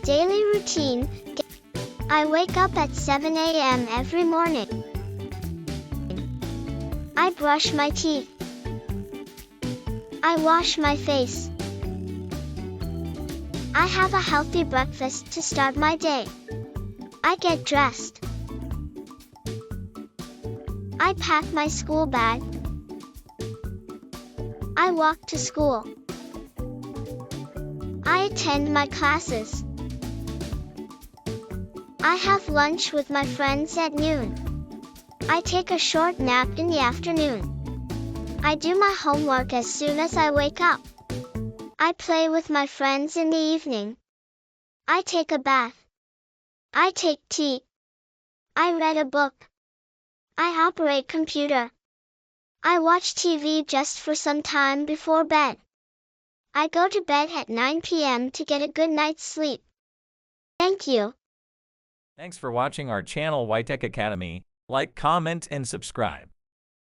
Daily routine. I wake up at 7 a.m. every morning. I brush my teeth. I wash my face. I have a healthy breakfast to start my day. I get dressed. I pack my school bag. I walk to school. I attend my classes. I have lunch with my friends at noon. I take a short nap in the afternoon. I do my homework as soon as I wake up. I play with my friends in the evening. I take a bath. I take tea. I read a book. I operate computer. I watch TV just for some time before bed. I go to bed at 9 p.m. to get a good night's sleep. Thank you. Thanks for watching our channel Whitech Academy. Like, comment, and subscribe.